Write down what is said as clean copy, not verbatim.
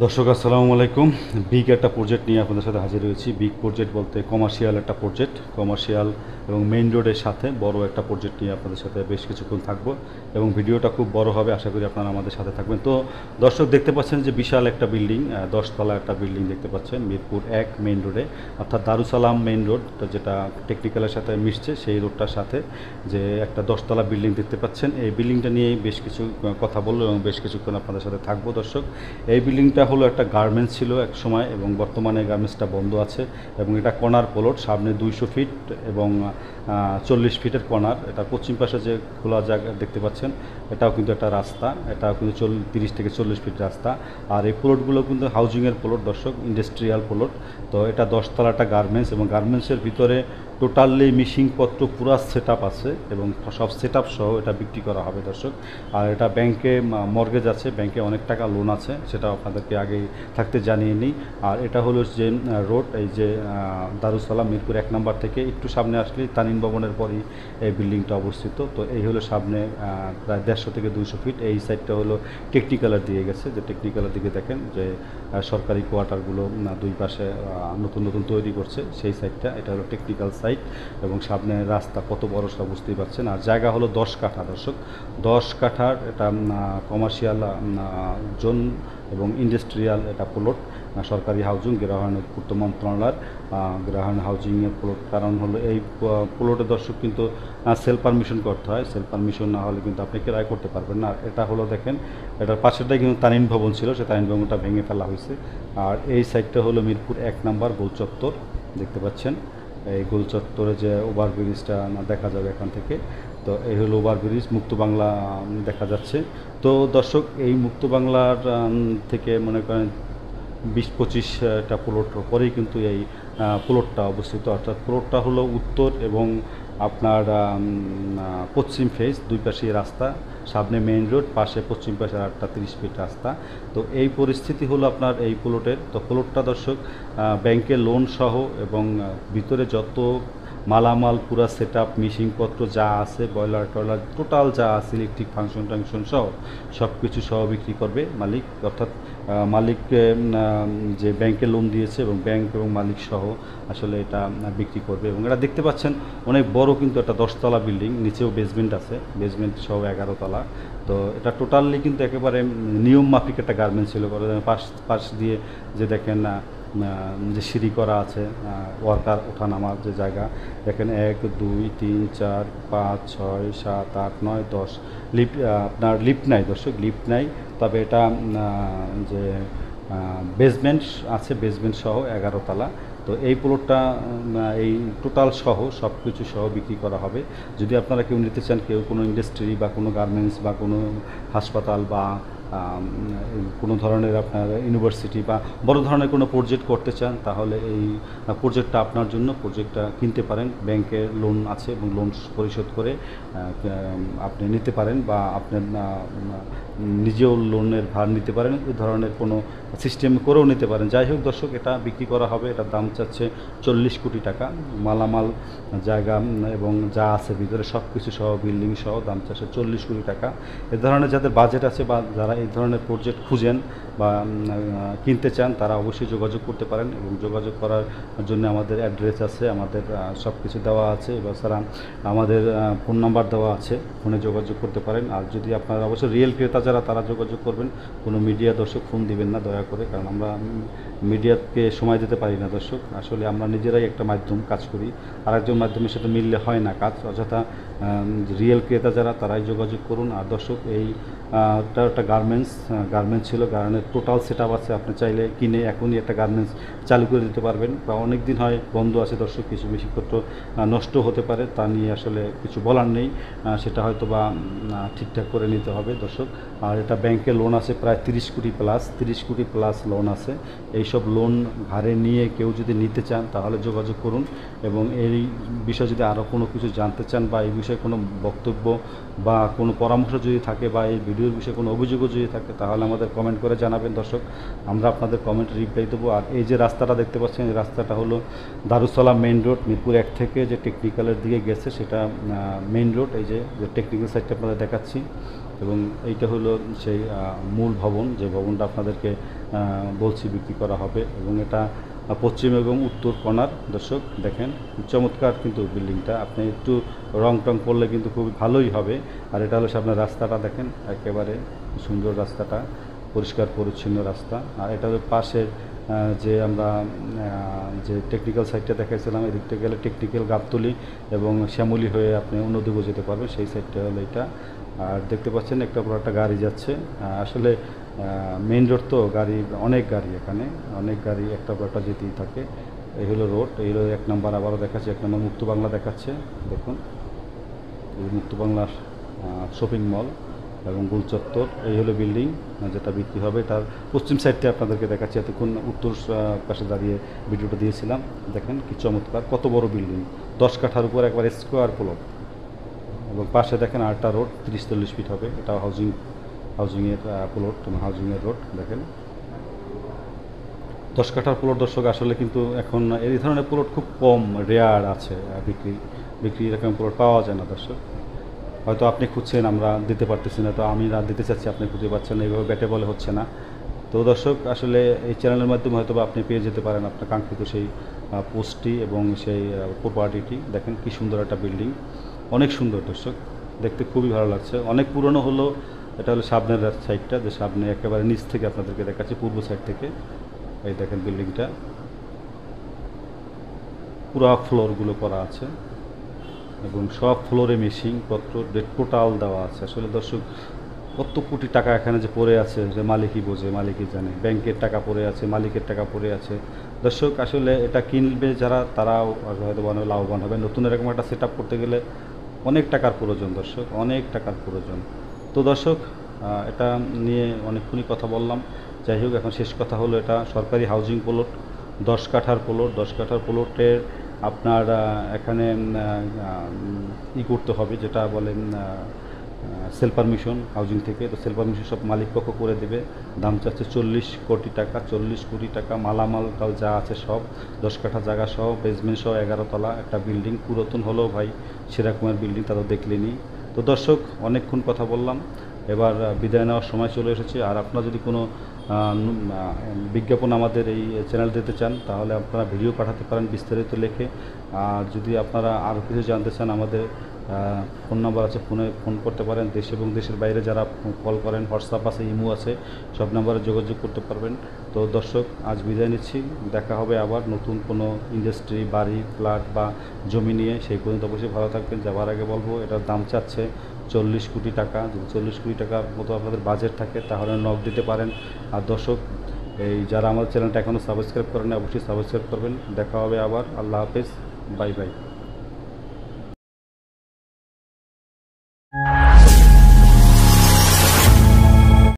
দর্শক আসসালামু আলাইকুম। বিগ একটা প্রজেক্ট নিয়ে আপনাদের সাথে হাজির হয়েছি। বিগ প্রজেক্ট বলতে কমার্শিয়াল একটা প্রজেক্ট, কমার্শিয়াল এবং মেইন রোডের সাথে বড় একটা প্রজেক্ট নিয়ে আপনাদের সাথে বেশ কিছুক্ষণ থাকবো এবং ভিডিওটা খুব বড় হবে, আশা করি আপনারা আমাদের সাথে থাকবেন। তো দর্শক দেখতে পাচ্ছেন যে বিশাল একটা বিল্ডিং, 10 তলা একটা বিল্ডিং দেখতে পাচ্ছেন মিরপুর 1 মেইন রোডে, অর্থাৎ দারুসালাম মেইন রোড যেটা টেকনিক্যালের সাথে মিশছে সেই রোডটার সাথে যে একটা 10 তলা বিল্ডিং দেখতে পাচ্ছেন। এই বিল্ডিংটা নিয়েই বেশ কিছু কথা বলবো এবং বেশ কিছুক্ষণ আপনাদের সাথে থাকবো। দর্শক, এই বিল্ডিংটা হলো একটা গার্মেন্টস ছিল এক সময় এবং বর্তমানে গার্মেন্টসটা বন্ধ আছে এবং এটা কর্নার প্লট, সামনে 200 ফিট এবং 40 ফিটের কর্নার। এটা পশ্চিম পাশে যে খোলা জায়গা দেখতে পাচ্ছেন এটাও কিন্তু একটা রাস্তা, এটাও কিন্তু 30 থেকে 40 ফিট রাস্তা। আর এই প্লটগুলো কিন্তু হাউজিংয়ের প্লট দর্শক, ইন্ডাস্ট্রিয়াল প্লট। তো এটা 10 তলা একটা গার্মেন্টস এবং গার্মেন্টসের ভিতরে টোটালি মিশিংপত্র পুরো সেট আপ আছে এবং সব সেট আপ সহ এটা বিক্রি করা হবে দর্শক। আর এটা ব্যাংকে মর্গেজ আছে, ব্যাংকে অনেক টাকা লোন আছে, সেটা আপনাদেরকে আগেই থাকতে জানিয়ে নিই। আর এটা হলো যে রোড, এই যে দারুসালাম মিরপুর 1 নম্বর থেকে একটু সামনে আসলেই তানিম ভবনের পরই এই বিল্ডিংটা অবস্থিত। তো এই হলো সামনে প্রায় 150 থেকে 200 ফিট। এই সাইডটা হলো টেকনিক্যালের দিয়ে গেছে, যে টেকনিক্যালের দিকে দেখেন যে সরকারি কোয়ার্টারগুলো দুই পাশে নতুন নতুন তৈরি করছে, সেই সাইডটা এটা হলো টেকনিক্যাল সাইট এবং সামনে রাস্তা কত বড় সব বুঝতেই পারছেন। আর জায়গা হলো 10 কাঠা দর্শক, 10 কাঠার এটা কমার্শিয়াল জোন এবং ইন্ডাস্ট্রিয়াল এটা প্লট, সরকারি হাউজিং গৃহায়ণ পূর্ত মন্ত্রণালয়ের গৃহায়ণ হাউজিংয়ের প্লট। কারণ হলো এই প্লটে দর্শক কিন্তু সেল পারমিশন করতে হয়, সেল পারমিশন না হলে কিন্তু আপনি ক্রয় করতে পারবেন না। এটা হলো দেখেন, এটার পাশেরটাই কিন্তু তানিম ভবন ছিল, সে তানিম ভবনটা ভেঙে ফেলা হয়েছে। আর এই সাইডটা হলো মিরপুর 1 নম্বর গোল চত্বর দেখতে পাচ্ছেন। এই গোল চত্বরে যে ওভারব্রিজটা দেখা যাবে এখান থেকে, তো এই হলো ওভারব্রিজ, মুক্ত বাংলা দেখা যাচ্ছে। তো দর্শক, এই মুক্ত বাংলার থেকে মনে করেন 20-25টা প্লট পরেই কিন্তু এই প্লটটা অবস্থিত, অর্থাৎ প্লটটা হলো উত্তর এবং আপনার পশ্চিম ফেস, দুই পাশেই রাস্তা, সামনে মেইন রোড, পাশে পশ্চিম পাশে আরেকটা 30 ফিট রাস্তা। তো এই পরিস্থিতি হলো আপনার এই প্লটের। তো প্লটটা দর্শক ব্যাংকের লোন সহ এবং ভিতরে যত মালামাল পুরা সেট আপ মিশিংপত্র যা আছে, বয়লার টয়লার টোটাল যা আছে, ইলেকট্রিক ফাংশন টাংশন সহ সব কিছু সহ বিক্রি করবে মালিক, অর্থাৎ মালিক যে ব্যাংকে লোন দিয়েছে এবং ব্যাংক এবং মালিক সহ আসলে এটা বিক্রি করবে। এবং এটা দেখতে পাচ্ছেন অনেক বড় কিন্তু একটা 10 তলা বিল্ডিং, নিচেও বেসমেন্ট আছে, বেসমেন্ট সহ 11 তলা। তো এটা টোটালি কিন্তু একেবারে নিয়ম মাফিক একটা গার্মেন্টস ছিল। পাশ দিয়ে যে দেখেন যে সিঁড়ি করা আছে, ওয়ার্কার ওঠা নামার যে জায়গা দেখেন, 1 2 3 4 5 6 7 8 9 10 লিফট, আপনার লিফট নাই দর্শক, লিফট নাই। তবে এটা যে বেসমেন্ট আছে, বেসমেন্ট সহ 11 তলা। তো এই প্লটটা এই টোটাল সহ সব কিছু সহ বিক্রি করা হবে। যদি আপনারা কেউ নিতে চান, কেউ কোনো ইন্ডাস্ট্রি বা কোনো গার্মেন্টস বা কোনো হাসপাতাল বা কোনো ধরনের আপনার ইউনিভার্সিটি বা বড় ধরনের কোনো প্রজেক্ট করতে চান, তাহলে এই প্রজেক্টটা আপনার জন্য, প্রজেক্টটা কিনতে পারেন। ব্যাংকে লোন আছে এবং লোন পরিশোধ করে আপনি নিতে পারেন বা আপনার নিজেও লোনের ভার নিতে পারেন, এই ধরনের কোনো সিস্টেম করেও নিতে পারেন। যাই হোক দর্শক, এটা বিক্রি করা হবে, এটার দাম চাচ্ছে 40 কোটি টাকা। মালামাল জায়গা এবং যা আছে ভিতরে সব কিছু সহ বিল্ডিং সহ দাম চাচ্ছে 40 কোটি টাকা। এ ধরনের যাদের বাজেট আছে বা যারা এই ধরনের প্রজেক্ট খুঁজেন বা কিনতে চান, তারা অবশ্যই যোগাযোগ করতে পারেন। এবং যোগাযোগ করার জন্য আমাদের অ্যাড্রেস আছে, আমাদের সব কিছু দেওয়া আছে, এছাড়া আমাদের ফোন নাম্বার দেওয়া আছে, ফোনে যোগাযোগ করতে পারেন। আর যদি আপনারা অবশ্যই রিয়েল ক্রেতা যারা, তারা যোগাযোগ করবেন, কোনো মিডিয়া দর্শক ফোন দিবেন না দয়া করে, কারণ আমরা মিডিয়াকে সময় দিতে পারি না দর্শক। আসলে আমরা নিজেরাই একটা মাধ্যম কাজ করি, আরেকজন মাধ্যমের সাথে মিললে হয় না কাজ। অযথা রিয়েল ক্রেতা যারা, তারাই যোগাযোগ করুন। আর দর্শক, এইটা একটা গার্মেন্টস ছিল, গার্মেন্টের টোটাল সেট আপ আছে, আপনি চাইলে কিনে এখনই একটা গার্মেন্টস চালু করে দিতে পারবেন। বা অনেক দিন হয় বন্ধ আছে দর্শক, কিছু বেশিপত্র নষ্ট হতে পারে, তা নিয়ে আসলে কিছু বলার নেই, সেটা হয়তো বা ঠিকঠাক করে নিতে হবে দর্শক। আর এটা ব্যাংকে লোন আছে প্রায় 30 কোটি প্লাস লোন আছে। এইসব লোন ঘাড়ে নিয়ে কেউ যদি নিতে চান, তাহলে যোগাযোগ করুন। এবং এই বিষয়ে যদি আরও কোনো কিছু জানতে চান বা এই বিষয়ে কোনো বক্তব্য বা কোনো পরামর্শ যদি থাকে বা এই ভিডিওর বিষয়ে কোনো অভিযোগও যদি থাকে, তাহলে আমাদের কমেন্ট করে জানাবেন দর্শক, আমরা আপনাদের কমেন্ট রিপ্লাই দেবো। আর এই যে রাস্তাটা দেখতে পাচ্ছেন, এই রাস্তাটা হলো দারুসালাম মেইন রোড, মিরপুর 1 থেকে যে টেকনিক্যালের দিকে গেছে সেটা মেইন রোড। এই যে টেকনিক্যাল সাইডটা আপনাদের দেখাচ্ছি এবং এইটা হলো সেই মূল ভবন, যে ভবনটা আপনাদেরকে বলছি বিক্রি করা হবে। এবং এটা পশ্চিম এবং উত্তর কোণার দর্শক দেখেন চমৎকার কিন্তু বিল্ডিংটা, আপনি একটু রং টং করলে কিন্তু খুব ভালোই হবে। আর এটা হলো আপনার রাস্তাটা দেখেন, একেবারে সুন্দর রাস্তাটা, পরিষ্কার পরিচ্ছন্ন রাস্তা। আর এটা হলো পাশের যে আমরা যে টেকনিক্যাল সাইডটা দেখাইছিলাম, এদিকটা গেলে টেকনিক্যাল গাবতলী এবং শ্যামলী হয়ে আপনি অন্যদিকেও যেতে পারবেন, সেই সাইডটা হলো এটা। আর দেখতে পাচ্ছেন একটা বড় একটা গাড়ি যাচ্ছে, আসলে মেইন রোড তো গাড়ি, অনেক গাড়ি এখানে, অনেক গাড়ি একটা পর একটা যেতেই থাকে। এই হলো রোড, এই হলো 1 নম্বর, আবারও দেখাচ্ছে 1 নম্বর মুক্ত বাংলা দেখাচ্ছে। দেখুন এই মুক্ত বাংলার শপিং মল এবং গুলচত্বর, এই হলো বিল্ডিং যেটা বিক্রি হবে। তার পশ্চিম সাইডটা আপনাদেরকে দেখাচ্ছি, এতক্ষণ উত্তর পাশে দাঁড়িয়ে ভিডিওটা দিয়েছিলাম। দেখেন কি চমৎকার, কত বড় বিল্ডিং, 10 কাঠার উপর একবার স্কোয়ার প্লট। এবং পাশে দেখেন আরেকটা রোড 30-40 ফিট হবে, এটা হাউজিংয়ের প্লট এবং হাউজিংয়ের রোড। দেখেন 10 কাঠার প্লট দর্শক, আসলে কিন্তু এখন এই ধরনের প্লট খুব কম, রেয়ার আছে, বিক্রি এরকম প্লট পাওয়া যায় না দর্শক। হয়তো আপনি খুঁজছেন, আমরা দিতে পারতেছি না, তো আমি না দিতে চাচ্ছি, আপনি খুঁজে পাচ্ছেন না, এইভাবে ব্যাটে বলে হচ্ছে না। তো দর্শক আসলে এই চ্যানেলের মাধ্যমে হয়তো আপনি পেয়ে যেতে পারেন আপনার কাঙ্ক্ষিত সেই পোস্টটি এবং সেই প্রপার্টিটি। দেখেন কি সুন্দর একটা বিল্ডিং, অনেক সুন্দর দর্শক, দেখতে খুবই ভালো লাগছে। অনেক পুরনো হলো, এটা হলো সামনের সাইডটা, যে সামনে একেবারে নিচ থেকে আপনাদেরকে দেখাচ্ছি, পূর্ব সাইড থেকে। এই দেখেন বিল্ডিংটা পুরো ফ্লোরগুলো করা আছে এবং সব ফ্লোরে মেশিং পত্র টোটাল দেওয়া আছে। আসলে দর্শক কত কোটি টাকা এখানে যে পড়ে আছে, যে মালিকই বোঝে, মালিকই জানে। ব্যাংকের টাকা পড়ে আছে, মালিকের টাকা পড়ে আছে দর্শক। আসলে এটা কিনবে যারা, তারাও হয়তো লাভবান হবে। নতুন এরকম একটা সেট আপ করতে গেলে অনেক টাকার প্রয়োজন দর্শক, অনেক টাকার প্রয়োজন। তো দর্শক এটা নিয়ে অনেকক্ষণই কথা বললাম। যাই হোক, এখন শেষ কথা হলো, এটা সরকারি হাউজিং প্লট, 10 কাঠার প্লট। 10 কাঠার প্লটের আপনার এখানে করতে হবে, যেটা বলেন সেল পারমিশন হাউজিং থেকে। তো সেল পারমিশন সব মালিক পক্ষ করে দেবে। দাম চাচ্ছে 40 কোটি টাকা, 40 কোটি টাকা। মালামাল যা আছে সব, 10 কাঠা জায়গা সহ, বেসমেন্ট সহ 11 তলা একটা বিল্ডিং। পুরাতন হলেও ভাই সেরকমের বিল্ডিং, তারা দেখলেনি। তো দর্শক অনেকক্ষণ কথা বললাম, এবার বিদায় নেওয়ার সময় চলে এসেছে। আর আপনারা যদি কোনো বিজ্ঞাপন আমাদের এই চ্যানেল দিতে চান, তাহলে আপনারা ভিডিও পাঠাতে পারেন বিস্তারিত লিখে। আর যদি আপনারা আরও কিছু জানতে চান, আমাদের ফোন নাম্বার আছে, ফোন করতে পারেন। দেশ এবং দেশের বাইরে যারা কল করেন, হোয়াটসঅ্যাপ আছে, ইমো আছে, সব নাম্বারে যোগাযোগ করতে পারবেন। তো দর্শক আজ বিদায় নিচ্ছি, দেখা হবে আবার নতুন কোনো ইন্ডাস্ট্রি, বাড়ি, ফ্ল্যাট বা জমি নিয়ে। সেই পর্যন্ত অবশ্যই ভালো থাকবেন। যাওয়ার আগে বলবো, এটার দাম চাচ্ছে 40 কোটি টাকা। যদি 40 কোটি টাকার মতো আপনাদের বাজেট থাকে, তাহলে নক দিতে পারেন। আর দর্শক এই যারা আমার চ্যানেলটা এখনও সাবস্ক্রাইব করেন, অবশ্যই সাবস্ক্রাইব করবেন। দেখা হবে আবার। আল্লাহ হাফেজ, বাই বাই।